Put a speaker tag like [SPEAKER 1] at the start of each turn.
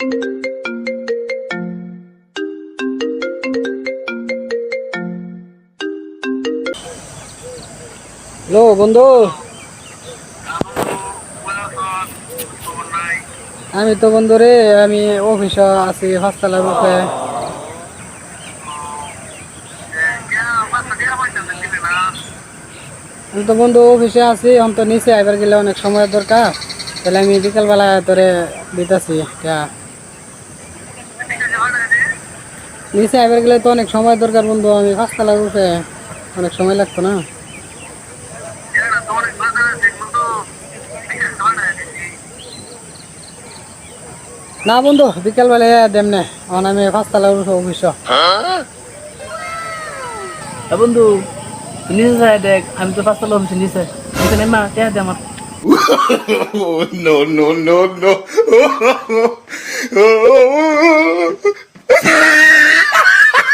[SPEAKER 1] Hello বন্ধু, আমি তো বন্ধু রে, আমি অফিসে আছি হসপিটালের মুখে। আমি তো বন্ধু অফিসে আছি, এখন তো নিচে আইবার গেলে অনেক সময়ের দরকার। তাহলে আমি বিকালবেলা তোরে দিতেছি। নিচে আইবার গেলে তো অনেক সময় দরকার বন্ধু, আমি হসপিটালের মুখে, অনেক সময় লাগতো না। না বন্ধু, বিকালবেলা দেমনে, এখন আমি হসপিটালের মুখে অফিস।
[SPEAKER 2] বন্ধু নিচে যায় দেখ, আমি তো পাঁচতলা অফিসে নিচে নিচে নেমা কে দে আমার।
[SPEAKER 3] No, no, no, no.